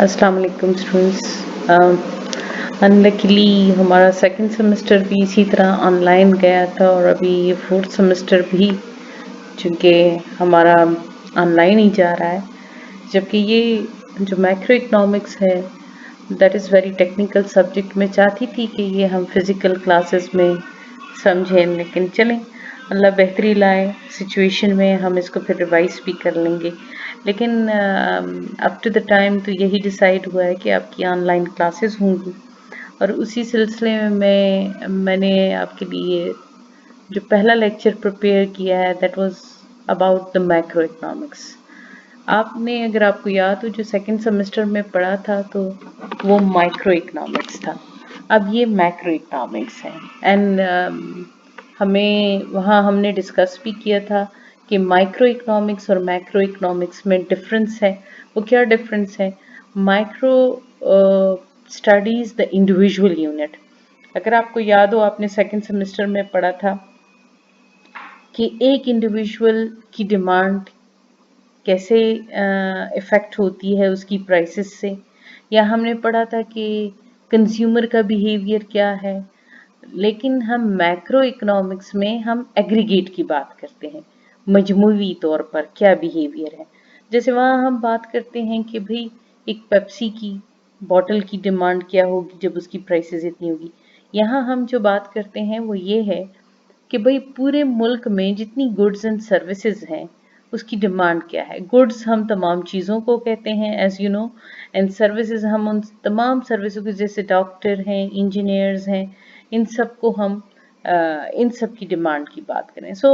अस्सलाम वालेकुम students. Unluckily हमारा सेकंड सेमेस्टर भी इसी तरह ऑनलाइन गया था और अभी ये फोर्थ सेमेस्टर भी चूँकि हमारा ऑनलाइन ही जा रहा है, जबकि ये जो मैक्रो इकोनॉमिक्स है that is very technical subject. मैं चाहती थी कि ये हम फिज़िकल क्लासेस में समझें, लेकिन चलें अल्लाह बेहतरी लाए सिचुएशन में हम इसको फिर रिवाइज भी कर लेंगे। लेकिन अप टू द टाइम तो यही डिसाइड हुआ है कि आपकी ऑनलाइन क्लासेस होंगी और उसी सिलसिले में मैंने आपके लिए जो पहला लेक्चर प्रिपेयर किया है that was about the macro economics. आपने अगर आपको याद हो जो सेकंड सेमेस्टर में पढ़ा था तो वो माइक्रो इकोनॉमिक्स था, अब ये मैक्रो इकोनॉमिक्स है। एंड हमें वहाँ हमने डिस्कस भी किया था कि माइक्रो इकोनॉमिक्स और मैक्रो इकोनॉमिक्स में डिफरेंस है। वो क्या डिफरेंस है? Micro studies the individual unit. अगर आपको याद हो आपने सेकंड सेमेस्टर में पढ़ा था कि एक इंडिविजुअल की डिमांड कैसे इफ़ेक्ट होती है उसकी प्राइसेस से, या हमने पढ़ा था कि कंज्यूमर का बिहेवियर क्या है। लेकिन हम मैक्रो इकोनॉमिक्स में हम एग्रीगेट की बात करते हैं, मजमूई तौर पर क्या बिहेवियर है। जैसे वहाँ हम बात करते हैं कि भाई एक पेप्सी की बॉटल की डिमांड क्या होगी जब उसकी प्राइसेस इतनी होगी। यहाँ हम जो बात करते हैं वो ये है कि भाई पूरे मुल्क में जितनी गुड्स एंड सर्विसेज हैं उसकी डिमांड क्या है। गुड्स हम तमाम चीज़ों को कहते हैं as you know, and services हम उन तमाम सर्विसों को, जैसे डॉक्टर हैं, इंजीनियर्स हैं, इन सब को हम इन सब की डिमांड की बात करें। सो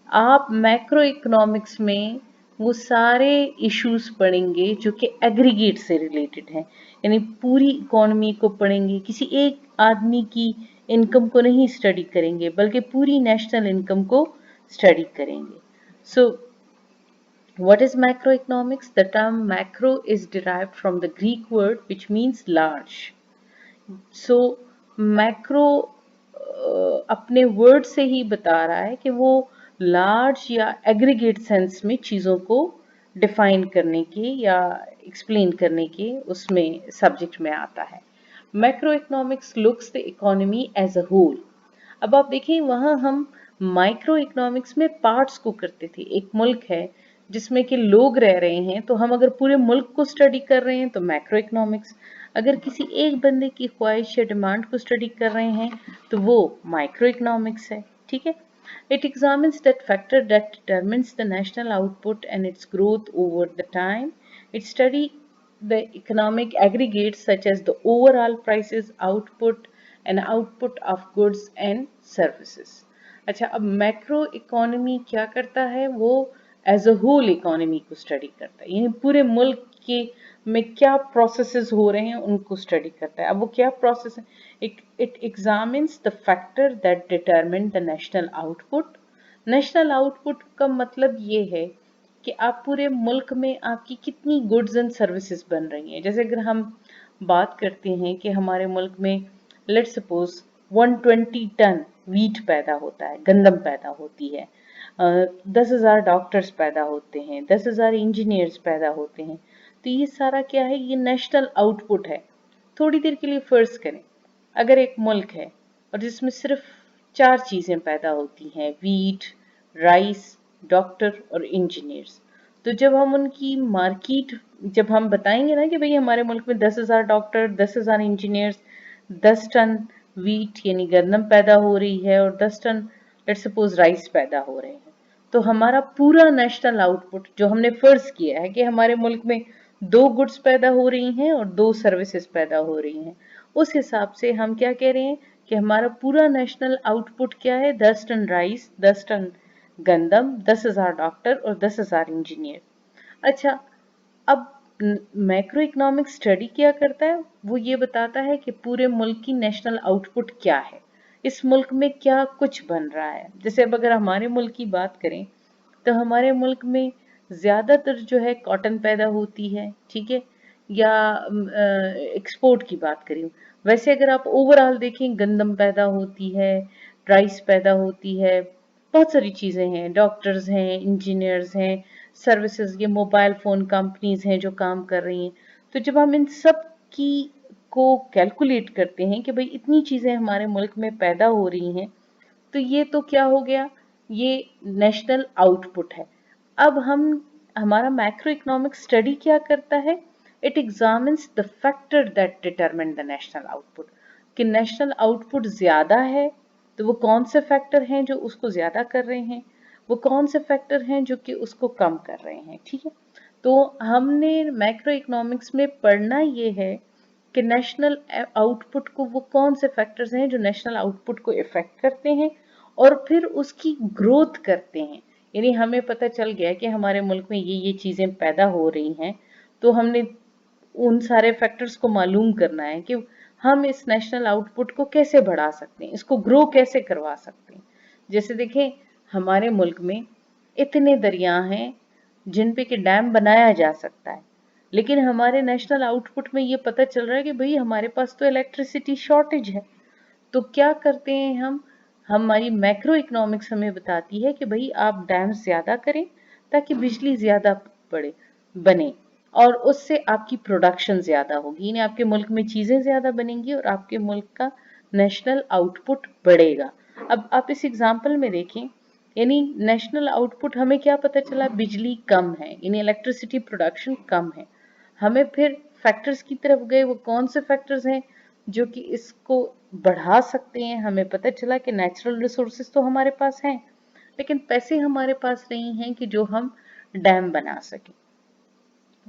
आप मैक्रो इकोनॉमिक्स में वो सारे इश्यूज पढ़ेंगे जो कि एग्रीगेट से रिलेटेड हैं, यानी पूरी इकोनॉमी को पढ़ेंगे। किसी एक आदमी की इनकम को नहीं स्टडी करेंगे बल्कि पूरी नेशनल इनकम को स्टडी करेंगे। सो what is macroeconomics? The term macro is derived from the Greek word which means large. So macro अपने वर्ड से ही बता रहा है कि वो लार्ज या एग्रीगेट सेंस में चीज़ों को डिफाइन करने के या एक्सप्लेन करने के उसमें सब्जेक्ट में आता है। Macro economics looks the economy as a whole. अब आप देखिए वहाँ हम माइक्रो इकोनॉमिक्स में पार्ट्स को करते थे। एक मुल्क है जिसमें कि लोग रह रहे हैं, तो हम अगर पूरे मुल्क को स्टडी कर रहे हैं तो मैक्रो इकोनॉमिक्स। अगर किसी एक बंदे की ख्वाहिश या डिमांड को स्टडी कर रहे हैं तो वो माइक्रो इकोनॉमिक्स है। ठीक है। It examines that factor that determines the national output and its growth over the time. It studies the economic aggregates such as the overall prices, output and output of goods and services. अच्छा, अब macro economy क्या करता है? वो as a whole economy को study करता है, यानी पूरे मुल्क के में क्या प्रोसेसेस हो रहे हैं उनको स्टडी करता है। अब वो क्या प्रोसेस है? It examines the factor that determine the national output. National output का मतलब ये है कि आप पूरे मुल्क में आपकी कितनी गुड्स एंड सर्विसेज बन रही हैं। जैसे अगर हम बात करते हैं कि हमारे मुल्क में लेट सपोज 120 टन वीट पैदा होता है, गंदम पैदा होती है, 10,000 डॉक्टर्स पैदा होते हैं, 10,000 इंजीनियर्स पैदा होते हैं, तो ये सारा क्या है? ये नेशनल आउटपुट है। थोड़ी देर के लिए फर्ज करें अगर एक मुल्क है और जिसमें सिर्फ 4 चीज़ें पैदा होती हैं, वीट, राइस, डॉक्टर और इंजीनियर्स, तो जब हम उनकी मार्केट, जब हम बताएंगे ना कि भाई हमारे मुल्क में 10,000 डॉक्टर, 10,000 इंजीनियर्स, 10 टन वीट यानी गंदम पैदा हो रही है और 10 टन लेट सपोज राइस पैदा हो रहे हैं, तो हमारा पूरा नेशनल आउटपुट जो हमने फर्ज किया है कि हमारे मुल्क में 2 गुड्स पैदा हो रही हैं और 2 सर्विसेज पैदा हो रही हैं, उस हिसाब से हम क्या कह रहे हैं कि हमारा पूरा नेशनल आउटपुट क्या है? 10 टन राइस, 10 टन गंदम, 10,000 डॉक्टर और 10,000 इंजीनियर। अच्छा, अब मैक्रो इकोनॉमिक स्टडी क्या करता है? वो ये बताता है कि पूरे मुल्क की नेशनल आउटपुट क्या है, इस मुल्क में क्या कुछ बन रहा है। जैसे अब अगर हमारे मुल्क की बात करें तो हमारे मुल्क में ज़्यादातर जो है कॉटन पैदा होती है, ठीक है, या एक्सपोर्ट की बात करें। वैसे अगर आप ओवरऑल देखें, गंदम पैदा होती है, राइस पैदा होती है, बहुत सारी चीज़ें हैं, डॉक्टर्स हैं, इंजीनियर्स हैं, सर्विसेज, ये मोबाइल फ़ोन कंपनीज हैं जो काम कर रही हैं। तो जब हम इन सब की को कैलकुलेट करते हैं कि भाई इतनी चीज़ें हमारे मुल्क में पैदा हो रही हैं, तो ये तो क्या हो गया, ये नेशनल आउटपुट है। अब हम हमारा मैक्रो इकोनॉमिक स्टडी क्या करता है, it examines the factor that determine the national output, कि नेशनल आउटपुट ज़्यादा है तो वो कौन से फैक्टर हैं जो उसको ज़्यादा कर रहे हैं, वो कौन से फैक्टर हैं जो कि उसको कम कर रहे हैं। ठीक है, तो हमने मैक्रो इकोनॉमिक्स में पढ़ना ये है कि नेशनल आउटपुट को वो कौन से फैक्टर्स हैं जो नेशनल आउटपुट को इफेक्ट करते हैं और फिर उसकी ग्रोथ करते हैं। यानी हमें पता चल गया कि हमारे मुल्क में ये चीज़ें पैदा हो रही हैं, तो हमने उन सारे फैक्टर्स को मालूम करना है कि हम इस नेशनल आउटपुट को कैसे बढ़ा सकते हैं, इसको ग्रो कैसे करवा सकते हैं। जैसे देखें, हमारे मुल्क में इतने दरिया हैं जिन पे कि डैम बनाया जा सकता है, लेकिन हमारे नेशनल आउटपुट में ये पता चल रहा है कि भाई हमारे पास तो इलेक्ट्रिसिटी शॉर्टेज है। तो क्या करते हैं हम, हमारी मैक्रो इकोनॉमिक्स हमें बताती है कि भाई आप डैम ज्यादा करें ताकि बिजली ज्यादा पड़े बने, और उससे आपकी प्रोडक्शन ज्यादा होगी, यानी आपके मुल्क में चीजें ज्यादा बनेंगी और आपके मुल्क का नेशनल आउटपुट बढ़ेगा। अब आप इस एग्जाम्पल में देखें, यानी नेशनल आउटपुट हमें क्या पता चला, बिजली कम है, यानी इलेक्ट्रिसिटी प्रोडक्शन कम है। हमें फिर फैक्टर्स की तरफ गए, वो कौन से फैक्टर्स हैं जो कि इसको बढ़ा सकते हैं। हमें पता चला कि नेचुरल रिसोर्सेज तो हमारे पास हैं, लेकिन पैसे हमारे पास नहीं हैं कि जो हम डैम बना सकें।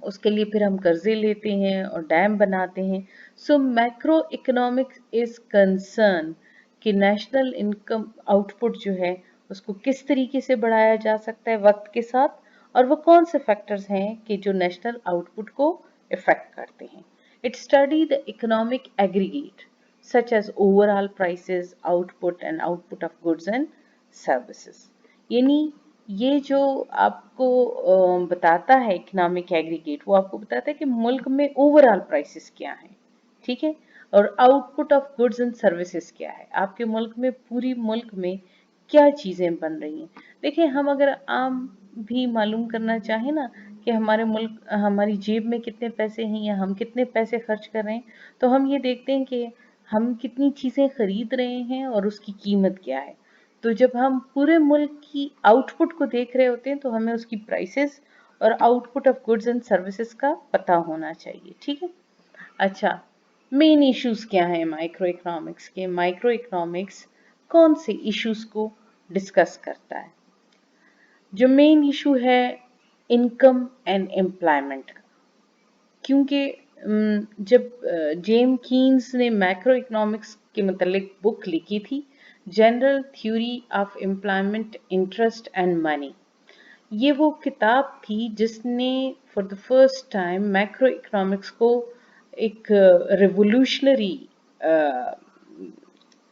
उसके लिए फिर हम कर्जे लेते हैं और डैम बनाते हैं। सो मैक्रो इकोनॉमिक्स इज कंसर्न कि नेशनल इनकम आउटपुट जो है उसको किस तरीके से बढ़ाया जा सकता है वक्त के साथ, और वो कौन से फैक्टर्स हैं कि जो नेशनल आउटपुट को इफेक्ट करते हैं। It study the economic aggregate such as overall prices, output and output of goods and services। यानी ये जो आपको बताता है इकोनॉमिक एग्रीगेट, वो आपको बताता है कि मुल्क में ओवरऑल प्राइसेस क्या हैं, ठीक है, और output of goods and services क्या है, आपके मुल्क में पूरी मुल्क में क्या चीज़ें बन रही हैं। देखिए, हम अगर आम भी मालूम करना चाहें ना कि हमारे मुल्क हमारी जेब में कितने पैसे हैं या हम कितने पैसे खर्च कर रहे हैं, तो हम ये देखते हैं कि हम कितनी चीज़ें खरीद रहे हैं और उसकी कीमत क्या है। तो जब हम पूरे मुल्क की आउटपुट को देख रहे होते हैं तो हमें उसकी प्राइसेस और output of goods and services का पता होना चाहिए। ठीक है, अच्छा, मेन इश्यूज क्या हैं माइक्रो इकोनॉमिक्स के। माइक्रो इकोनॉमिक्स कौन से इश्यूज को डिस्कस करता है। जो मेन इशू है इनकम एंड एम्प्लॉयमेंट का, क्योंकि जब जेम कीन्स ने मैक्रो इकोनॉमिक्स के मतलब बुक लिखी थी, general theory of employment interest and money, ये वो किताब थी जिसने for the first time macro economics को एक रेवोल्यूशनरी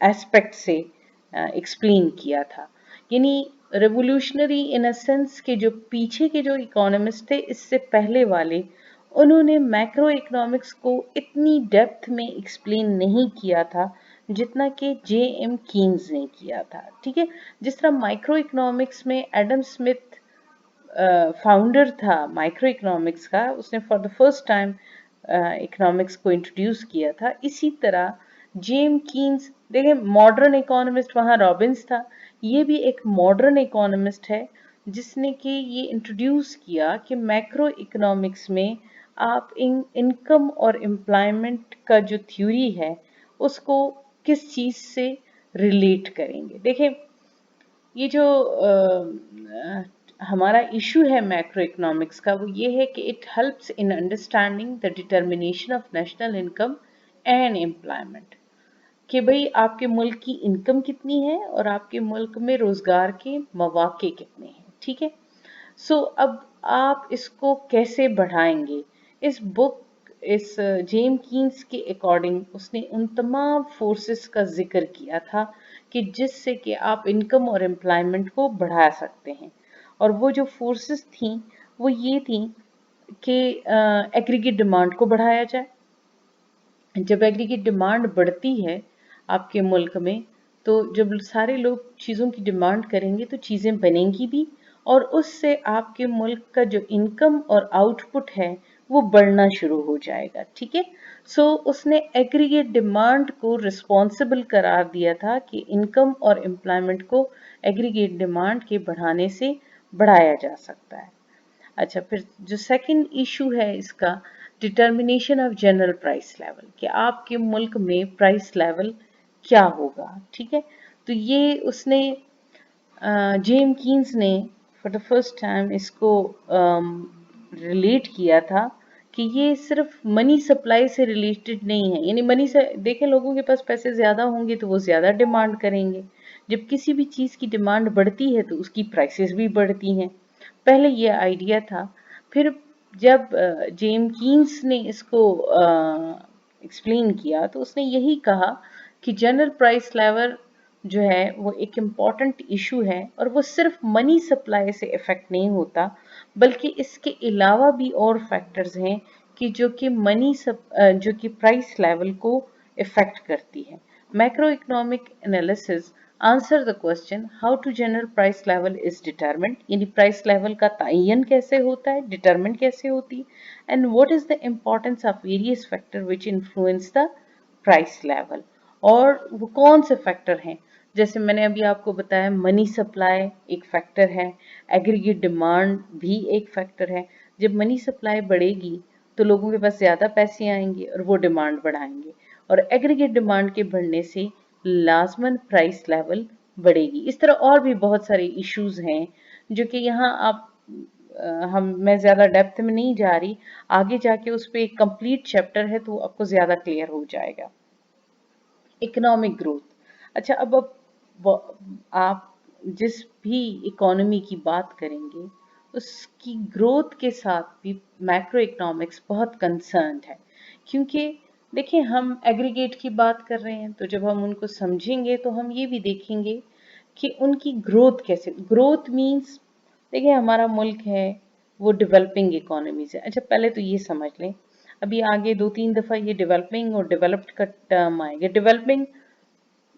एस्पेक्ट से एक्सप्लेन किया था। यानी रेवोल्यूशनरी इन अ सेंस के जो पीछे के जो इकोनॉमिस्ट थे इससे पहले वाले, उन्होंने मैक्रो इकोनॉमिक्स को इतनी डेप्थ में एक्सप्लेन नहीं किया था जितना कि जे एम कीन्स ने किया था। ठीक है, जिस तरह माइक्रो इकोनॉमिक्स में एडम स्मिथ फाउंडर था माइक्रो इकोनॉमिक्स का, उसने for the first time economics को इंट्रोड्यूस किया था, इसी तरह जेम कीन्स, देखिए मॉडर्न इकोनॉमिस्ट वहाँ रॉबिन्स था, ये भी एक मॉडर्न इकोनॉमिस्ट है जिसने कि ये इंट्रोड्यूस किया कि मैक्रो इकोनॉमिक्स में आप इनकम और एम्प्लॉयमेंट का जो थ्योरी है उसको किस चीज़ से रिलेट करेंगे। देखिए, ये जो हमारा इशू है मैक्रो इकोनॉमिक्स का, वो ये है कि it helps in understanding the determination of national income and employment, कि भाई आपके मुल्क की इनकम कितनी है और आपके मुल्क में रोजगार के मौके कितने हैं। ठीक है, सो अब आप इसको कैसे बढ़ाएंगे। इस बुक, इस जेम कीन्स के अकॉर्डिंग उसने उन तमाम फोर्सेस का जिक्र किया था कि जिससे कि आप इनकम और एम्प्लॉयमेंट को बढ़ा सकते हैं, और वो जो फोर्सेस थी वो ये थी कि एग्रीगेट डिमांड को बढ़ाया जाए। जब एग्रीगेट डिमांड बढ़ती है आपके मुल्क में, तो जब सारे लोग चीज़ों की डिमांड करेंगे तो चीज़ें बनेंगी भी और उससे आपके मुल्क का जो इनकम और आउटपुट है वो बढ़ना शुरू हो जाएगा। ठीक है, सो उसने एग्रीगेट डिमांड को रिस्पॉन्सिबल करार दिया था कि इनकम और एम्प्लॉयमेंट को एग्रीगेट डिमांड के बढ़ाने से बढ़ाया जा सकता है। अच्छा, फिर जो सेकंड इशू है इसका, determination of general price level, कि आपके मुल्क में प्राइस लेवल क्या होगा। ठीक है, तो ये उसने जेम कीन्स ने फॉर द फर्स्ट टाइम इसको रिलेट किया था कि ये सिर्फ मनी सप्लाई से रिलेटेड नहीं है। यानी मनी से देखें, लोगों के पास पैसे ज़्यादा होंगे तो वो ज़्यादा डिमांड करेंगे। जब किसी भी चीज़ की डिमांड बढ़ती है तो उसकी प्राइसेस भी बढ़ती हैं। पहले ये आइडिया था। फिर जब जेम कीन्स ने इसको एक्सप्लेन किया तो उसने यही कहा कि जनरल प्राइस लेवल जो है वो एक इम्पॉर्टेंट इशू है और वो सिर्फ मनी सप्लाई से इफेक्ट नहीं होता, बल्कि इसके अलावा भी और फैक्टर्स हैं कि जो कि जो कि प्राइस लेवल को इफेक्ट करती है। Macro economic analysis answer the question how to general price level is determined, यानी प्राइस लेवल का तयन कैसे होता है, डिटरमिन कैसे होती है, and what is the importance of various factor which influence the price level. और वो कौन से फैक्टर हैं, जैसे मैंने अभी आपको बताया, मनी सप्लाई एक फैक्टर है, एग्रीगेट डिमांड भी एक फैक्टर है। जब मनी सप्लाई बढ़ेगी तो लोगों के पास ज़्यादा पैसे आएंगे और वो डिमांड बढ़ाएंगे, और एग्रीगेट डिमांड के बढ़ने से लाजमन प्राइस लेवल बढ़ेगी। इस तरह और भी बहुत सारे इश्यूज हैं जो कि यहाँ आप मैं ज़्यादा डेप्थ में नहीं जा रही, आगे जाके उस पर एक कंप्लीट चैप्टर है तो आपको ज़्यादा क्लियर हो जाएगा। इकोनॉमिक ग्रोथ, अच्छा आप जिस भी इकोनॉमी की बात करेंगे उसकी ग्रोथ के साथ भी मैक्रो इकोनॉमिक्स बहुत कंसर्न है। क्योंकि देखिए, हम एग्रीगेट की बात कर रहे हैं तो जब हम उनको समझेंगे तो हम ये भी देखेंगे कि उनकी ग्रोथ कैसे, ग्रोथ मीन्स, देखिए हमारा मुल्क है वो डेवलपिंग इकोनॉमी से। अच्छा, पहले तो ये समझ लें, अभी आगे 2-3 दफ़ा ये डेवलपिंग और डेवलप्ड का टर्म आएगा। डेवलपिंग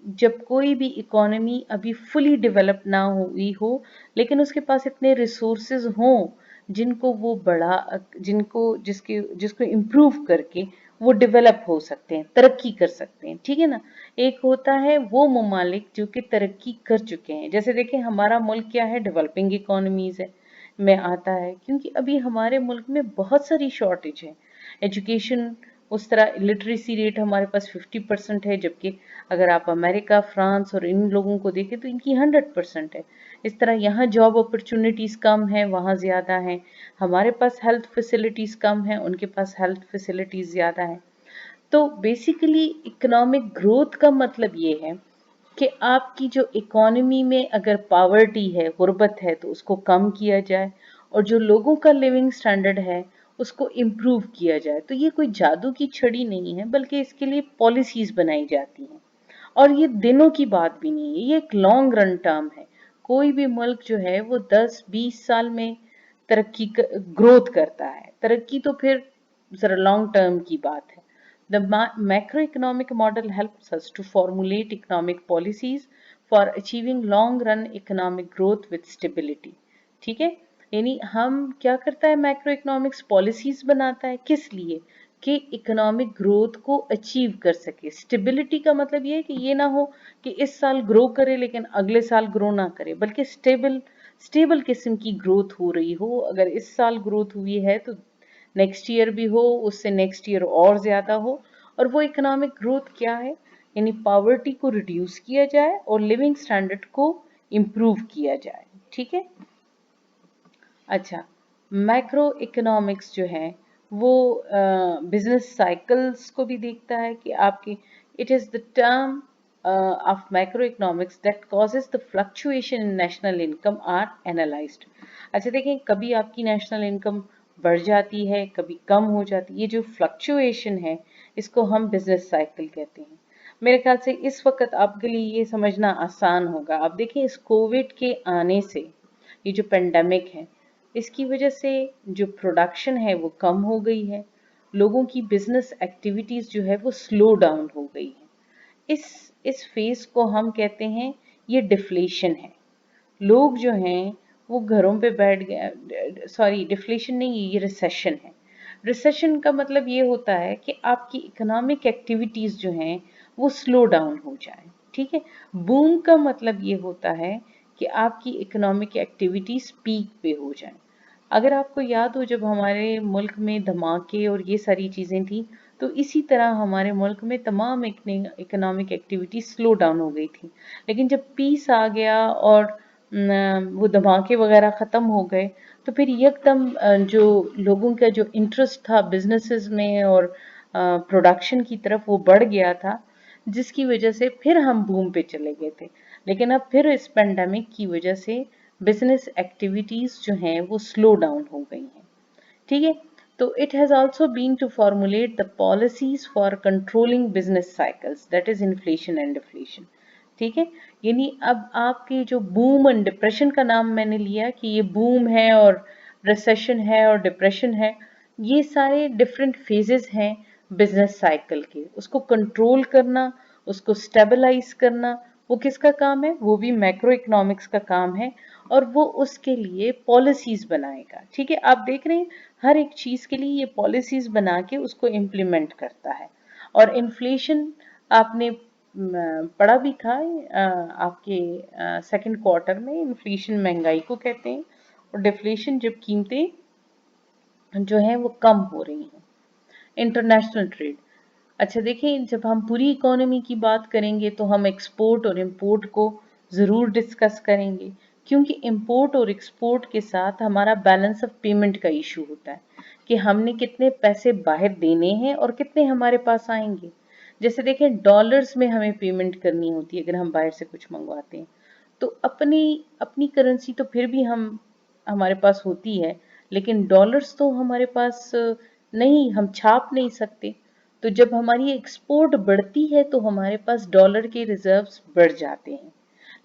जब कोई भी इकोनॉमी अभी फुली डेवलप ना हुई हो लेकिन उसके पास इतने रिसोर्सेज हों जिनको वो बढ़ा जिनको जिसके जिसको इम्प्रूव करके वो डेवलप हो सकते हैं, तरक्की कर सकते हैं। ठीक है ना, एक होता है वो ममालिक जो कि तरक्की कर चुके हैं, जैसे देखें हमारा मुल्क क्या है, डेवलपिंग इकोनॉमीज है में आता है, क्योंकि अभी हमारे मुल्क में बहुत सारी शॉर्टेज है। एजुकेशन, उस तरह लिटरेसी रेट हमारे पास 50% है, जबकि अगर आप अमेरिका, फ्रांस और इन लोगों को देखें तो इनकी 100% है। इस तरह यहाँ जॉब अपॉर्चुनिटीज़ कम है, वहाँ ज़्यादा है। हमारे पास हेल्थ फैसिलिटीज़ कम है, उनके पास हेल्थ फैसिलिटीज़ ज़्यादा है। तो बेसिकली इकोनॉमिक ग्रोथ का मतलब ये है कि आपकी जो इकोनॉमी में अगर पावर्टी है, गुर्बत है, तो उसको कम किया जाए और जो लोगों का लिविंग स्टैंडर्ड है उसको इम्प्रूव किया जाए। तो ये कोई जादू की छड़ी नहीं है, बल्कि इसके लिए पॉलिसीज बनाई जाती हैं। और ये दिनों की बात भी नहीं है, ये एक लॉन्ग रन टर्म है। कोई भी मुल्क जो है वो 10-20 साल में ग्रोथ करता है। तरक्की तो फिर जरा लॉन्ग टर्म की बात है। The macroeconomic model helps us to formulate economic policies for achieving long run economic growth with stability. ठीक है, यानी हम क्या करता है, मैक्रो इकोनॉमिक्स पॉलिसीज बनाता है, किस लिए, कि इकोनॉमिक ग्रोथ को अचीव कर सके। स्टेबिलिटी का मतलब ये है कि ये ना हो कि इस साल ग्रो करे लेकिन अगले साल ग्रो ना करे, बल्कि स्टेबल किस्म की ग्रोथ हो रही हो। अगर इस साल ग्रोथ हुई है तो नेक्स्ट ईयर भी हो, उससे नेक्स्ट ईयर और ज़्यादा हो। और वो इकोनॉमिक ग्रोथ क्या है, यानी पॉवर्टी को रिड्यूस किया जाए और लिविंग स्टैंडर्ड को इम्प्रूव किया जाए। ठीक है, अच्छा, मैक्रो इकोनॉमिक्स जो है वो बिजनेस साइकिल्स को भी देखता है कि आपकी, it is the term of macro economics that causes the fluctuation in national income are analysed. अच्छा देखें, कभी आपकी नेशनल इनकम बढ़ जाती है, कभी कम हो जाती है, ये जो फ्लक्चुएशन है इसको हम बिजनेस साइकिल कहते हैं। मेरे ख्याल से इस वक्त आपके लिए ये समझना आसान होगा। आप देखें, इस कोविड के आने से, ये जो पेंडेमिक है, इसकी वजह से जो प्रोडक्शन है वो कम हो गई है, लोगों की बिजनेस एक्टिविटीज जो है वो स्लो डाउन हो गई है। इस फेज को हम कहते हैं, ये डिफ्लेशन है। लोग जो हैं वो घरों पे बैठ गया। सॉरी, डिफ्लेशन नहीं, ये रिसेशन है। रिसेशन का मतलब ये होता है कि आपकी इकोनॉमिक एक्टिविटीज जो हैं वो स्लो डाउन हो जाए, ठीक है। बूम का मतलब ये होता है कि आपकी इकोनॉमिक एक्टिविटीज पीक पे हो जाए। अगर आपको याद हो, जब हमारे मुल्क में धमाके और ये सारी चीज़ें थी, तो इसी तरह हमारे मुल्क में तमाम इकोनॉमिक एक्टिविटी स्लो डाउन हो गई थी। लेकिन जब पीस आ गया और वो धमाके वगैरह ख़त्म हो गए, तो फिर यकदम जो लोगों का जो इंटरेस्ट था बिजनेसेस में और प्रोडक्शन की तरफ, वो बढ़ गया था, जिसकी वजह से फिर हम बूम पे चले गए थे। लेकिन अब फिर इस पेंडेमिक की वजह से बिजनेस एक्टिविटीज जो हैं वो स्लो डाउन हो गई हैं, ठीक है। तो it has also been to formulate the policies for controlling business cycles, that is inflation and deflation, ठीक है। यानी अब आपके जो बूम एंड डिप्रेशन का नाम मैंने लिया कि ये बूम है और रिसेशन है और डिप्रेशन है, ये सारे डिफरेंट फेजेस हैं बिजनेस साइकिल के। उसको कंट्रोल करना, उसको स्टेबलाइज करना, वो किसका काम है? वो भी मैक्रो इकोनॉमिक्स का काम है, और वो उसके लिए पॉलिसीज बनाएगा, ठीक है। आप देख रहे हैं हर एक चीज के लिए ये पॉलिसीज बना के उसको इम्प्लीमेंट करता है। और इन्फ्लेशन आपने पढ़ा भी था, आपके सेकंड क्वार्टर में इन्फ्लेशन महंगाई को कहते हैं, और डिफ्लेशन जब कीमतें जो है वो कम हो रही हैं। इंटरनेशनल ट्रेड, अच्छा देखिए, जब हम पूरी इकोनॉमी की बात करेंगे तो हम एक्सपोर्ट और इंपोर्ट को ज़रूर डिस्कस करेंगे, क्योंकि इंपोर्ट और एक्सपोर्ट के साथ हमारा बैलेंस ऑफ पेमेंट का इशू होता है कि हमने कितने पैसे बाहर देने हैं और कितने हमारे पास आएंगे। जैसे देखें, डॉलर्स में हमें पेमेंट करनी होती है अगर हम बाहर से कुछ मंगवाते हैं, तो अपनी अपनी करेंसी तो फिर भी हम हमारे पास होती है, लेकिन डॉलर्स तो हमारे पास नहीं, हम छाप नहीं सकते। तो जब हमारी एक्सपोर्ट बढ़ती है तो हमारे पास डॉलर के रिजर्व्स बढ़ जाते हैं,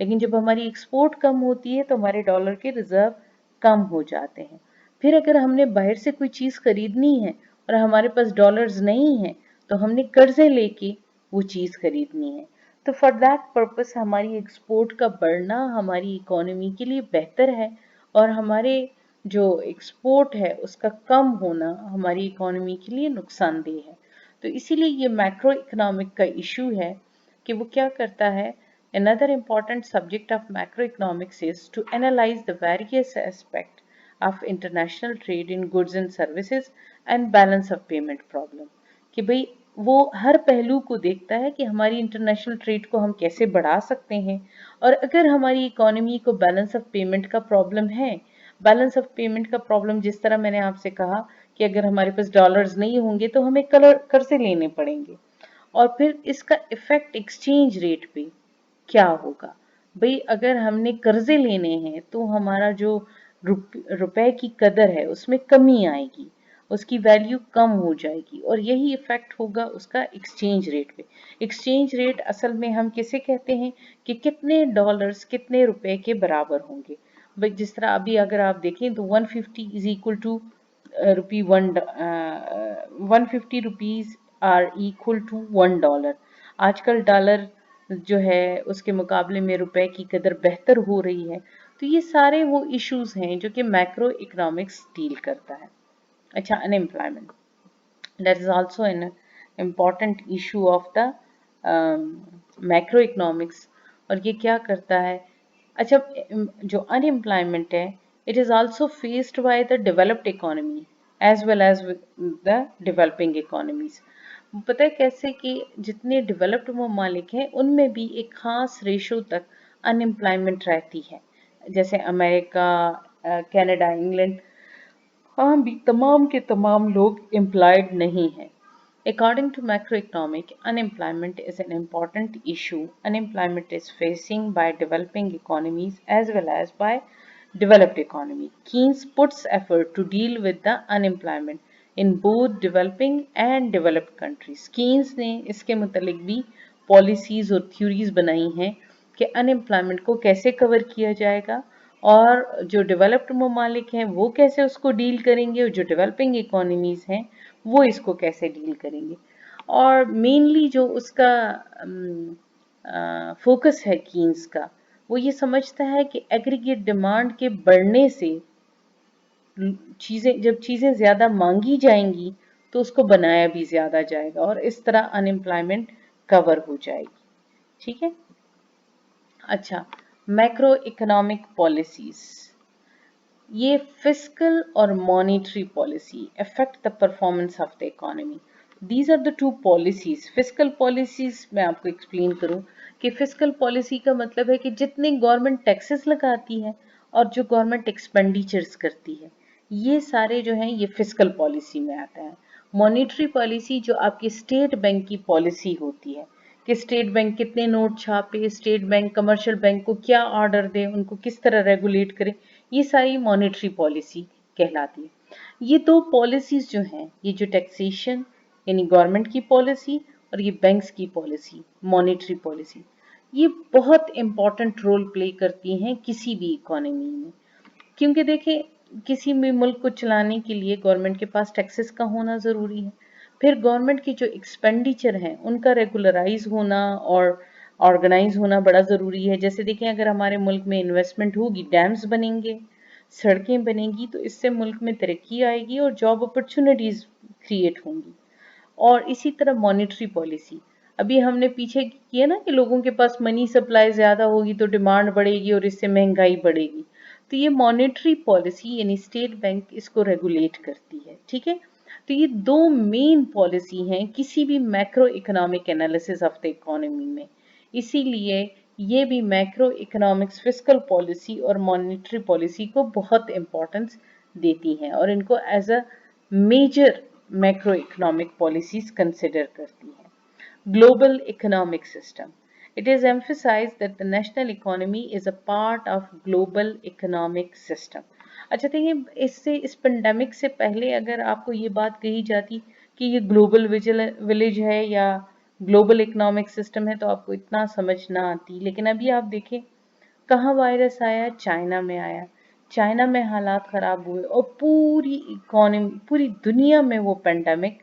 लेकिन जब हमारी एक्सपोर्ट कम होती है तो हमारे डॉलर के रिजर्व कम हो जाते हैं। फिर अगर हमने बाहर से कोई चीज़ खरीदनी है और हमारे पास डॉलर्स नहीं है, तो हमने कर्जे लेके वो चीज़ खरीदनी है। तो फॉर दैट पर्पस हमारी एक्सपोर्ट का बढ़ना हमारी इकोनॉमी के लिए बेहतर है, और हमारे जो एक्सपोर्ट है उसका कम होना हमारी इकोनॉमी के लिए नुकसानदेह है। तो इसीलिए ये मैक्रो इकोनॉमिक का इशू है कि वो क्या करता है। Another important subject of macroeconomics is to analyze the various aspects of international trade in goods and services and balance of payment problem, कि भाई वो हर पहलू को देखता है कि हमारी इंटरनेशनल ट्रेड को हम कैसे बढ़ा सकते हैं, और अगर हमारी इकोनॉमी को बैलेंस ऑफ पेमेंट का प्रॉब्लम है, बैलेंस ऑफ पेमेंट का प्रॉब्लम जिस तरह मैंने आपसे कहा कि अगर हमारे पास डॉलर्स नहीं होंगे तो हमें कर्जे लेने पड़ेंगे, और फिर इसका इफेक्ट एक्सचेंज रेट पे क्या होगा। भाई अगर हमने कर्जे लेने हैं तो हमारा जो रुपए की कदर है उसमें कमी आएगी, उसकी वैल्यू कम हो जाएगी, और यही इफेक्ट होगा उसका एक्सचेंज रेट पे। एक्सचेंज रेट असल में हम किसे कहते हैं कि कितने डॉलर्स कितने रुपए के बराबर होंगे। भाई जिस तरह अभी अगर आप देखें तो 150 is equal to rupee 150 rupees are equal to $1। आजकल डॉलर जो है उसके मुकाबले में रुपए की कदर बेहतर हो रही है। तो ये सारे वो इश्यूज हैं जो कि मैक्रो इकोनॉमिक्स डील करता है। अच्छा, unemployment, that is also an important issue of the macro economics. और ये क्या करता है? अच्छा, जो अनएम्प्लॉयमेंट है, it is also faced by the developed economy as well as the developing economies. पता है कैसे? कि जितने डेवलप्ड ममालिक हैं उनमें भी एक खास रेशो तक अनएम्प्लॉयमेंट रहती है, जैसे अमेरिका, कनाडा, इंग्लैंड, वहाँ भी तमाम के तमाम लोग एम्प्लॉयड नहीं हैं। According to macroeconomic, unemployment is an important issue. Unemployment is facing by developing economies as well as by developed economy. Keynes puts effort to deal with the unemployment in both developing and developed countries. Keynes ने इसके मुतालिक भी policies और theories बनाई हैं कि unemployment को कैसे कवर किया जाएगा, और जो डेवलप्ड ममालिक हैं वो कैसे उसको डील करेंगे, और जो डेवलपिंग इकोनॉमीज हैं वो इसको कैसे डील करेंगे। और मेनली जो उसका फोकस है कीन्स का, वो ये समझता है कि एग्रीगेट डिमांड के बढ़ने से जब चीजें ज्यादा मांगी जाएंगी तो उसको बनाया भी ज्यादा जाएगा और इस तरह अनएम्प्लॉयमेंट कवर हो जाएगी। ठीक है। अच्छा, मैक्रो इकोनॉमिक पॉलिसीज, ये फिस्कल और monetary policy affect the performance of the economy. These are the two policies. Fiscal policies मैं आपको एक्सप्लेन करूं कि फिस्कल पॉलिसी का मतलब है कि जितने गवर्नमेंट टैक्सेस लगाती है और जो गवर्नमेंट एक्सपेंडिचर्स करती है, ये सारे जो हैं ये फिस्कल पॉलिसी में आता है। मॉनेटरी पॉलिसी जो आपकी स्टेट बैंक की पॉलिसी होती है कि स्टेट बैंक कितने नोट छापे, स्टेट बैंक कमर्शियल बैंक को क्या ऑर्डर दे, उनको किस तरह रेगुलेट करे, ये सारी मॉनेटरी पॉलिसी कहलाती है। ये दो पॉलिसीज जो हैं, ये जो टैक्सेशन यानी गवर्नमेंट की पॉलिसी और ये बैंक्स की पॉलिसी मॉनेटरी पॉलिसी, ये बहुत इंपॉर्टेंट रोल प्ले करती हैं किसी भी इकोनॉमी में। क्योंकि देखिए, किसी भी मुल्क को चलाने के लिए गवर्नमेंट के पास टैक्सेस का होना ज़रूरी है। फिर गवर्नमेंट की जो एक्सपेंडिचर हैं उनका रेगुलराइज होना और ऑर्गेनाइज होना बड़ा ज़रूरी है। जैसे देखें, अगर हमारे मुल्क में इन्वेस्टमेंट होगी, डैम्स बनेंगे, सड़कें बनेंगी, तो इससे मुल्क में तरक्की आएगी और जॉब अपॉर्चुनिटीज़ क्रिएट होंगी। और इसी तरह मॉनेटरी पॉलिसी, अभी हमने पीछे किया ना कि लोगों के पास मनी सप्लाई ज़्यादा होगी तो डिमांड बढ़ेगी और इससे महंगाई बढ़ेगी। तो ये मॉनेटरी पॉलिसी यानी स्टेट बैंक इसको रेगुलेट करती है। ठीक है। तो ये दो मेन पॉलिसी हैं किसी भी macro economic analysis of the economy में। इसीलिए ये भी मैक्रो इकोनॉमिक्स फिस्कल पॉलिसी और मॉनेटरी पॉलिसी को बहुत इंपॉर्टेंस देती हैं और इनको as a major macro economic policies consider करती हैं। Global economic system, it is emphasized that the national economy is a part of global economic system। अच्छा, देखिए, इससे इस पेंडेमिक से पहले अगर आपको ये बात कही जाती कि ये ग्लोबल विलेज है या ग्लोबल इकोनॉमिक सिस्टम है तो आपको इतना समझ ना आती। लेकिन अभी आप देखें कहाँ वायरस आया, चाइना में आया, चाइना में हालात खराब हुए और पूरी इकोनॉमी, पूरी दुनिया में वो पेंडेमिक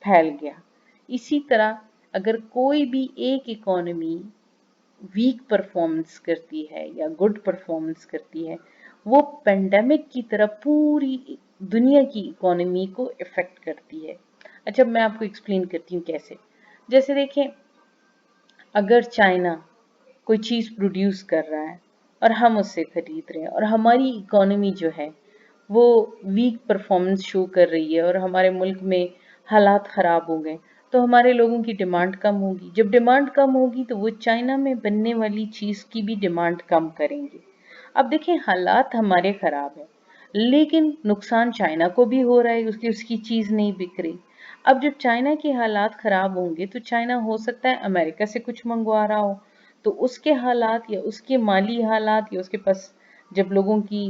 फैल गया। इसी तरह अगर कोई भी एक इकोनॉमी वीक परफॉर्मेंस करती है या गुड परफॉर्मेंस करती है, वो पेंडेमिक की तरह पूरी दुनिया की इकोनॉमी को इफेक्ट करती है। अच्छा, मैं आपको एक्सप्लेन करती हूँ कैसे। जैसे देखें, अगर चाइना कोई चीज़ प्रोड्यूस कर रहा है और हम उससे खरीद रहे हैं और हमारी इकोनॉमी जो है वो वीक परफॉर्मेंस शो कर रही है और हमारे मुल्क में हालात ख़राब हो गए, तो हमारे लोगों की डिमांड कम होगी। जब डिमांड कम होगी तो वो चाइना में बनने वाली चीज़ की भी डिमांड कम करेंगे। अब देखें, हालात हमारे ख़राब है लेकिन नुकसान चाइना को भी हो रहा है, उसकी चीज़ नहीं बिक रही। अब जब चाइना के हालात ख़राब होंगे तो चाइना हो सकता है अमेरिका से कुछ मंगवा रहा हो, तो उसके हालात या उसके माली हालात या उसके पास जब लोगों की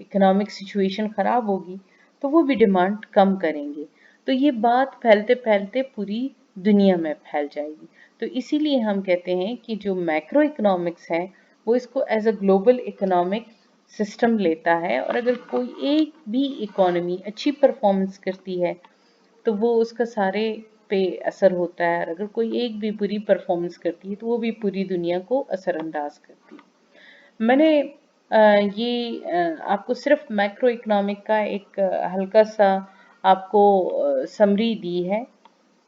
इकोनॉमिक सिचुएशन ख़राब होगी तो वो भी डिमांड कम करेंगे। तो ये बात फैलते फैलते पूरी दुनिया में फैल जाएगी। तो इसीलिए हम कहते हैं कि जो मैक्रो इकोनॉमिक्स है वो इसको as a global economic system लेता है और अगर कोई एक भी इकोनॉमी अच्छी परफॉर्मेंस करती है तो वो उसका सारे पे असर होता है, और अगर कोई एक भी बुरी परफॉर्मेंस करती है तो वो भी पूरी दुनिया को असरअंदाज करती है। मैंने आपको सिर्फ मैक्रो इकोनॉमिक का एक हल्का सा आपको समरी दी है।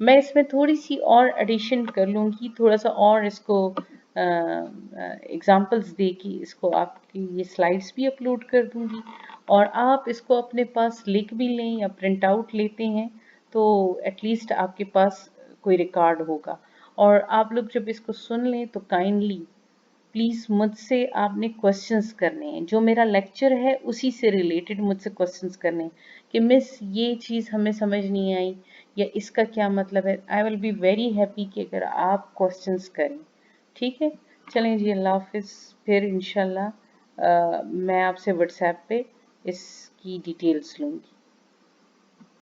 मैं इसमें थोड़ी सी और एडिशन कर लूँगी, थोड़ा सा और इसको एग्जांपल्स दे के इसको आपकी ये स्लाइड्स भी अपलोड कर दूँगी और आप इसको अपने पास लिख भी लें या प्रिंट आउट लेते हैं तो एटलीस्ट आपके पास कोई रिकॉर्ड होगा। और आप लोग जब इसको सुन लें तो काइंडली प्लीज़ मुझसे आपने क्वेश्चंस करने हैं, जो मेरा लेक्चर है उसी से रिलेटेड मुझसे क्वेश्चंस करने हैं कि मिस ये चीज़ हमें समझ नहीं आई या इसका क्या मतलब है। I will be very happy कि अगर आप क्वेश्चंस करें। ठीक है, चलें जी, अल्लाह हाफिज़। फिर इंशाल्लाह मैं आपसे व्हाट्सएप पे इसकी डिटेल्स लूँगी।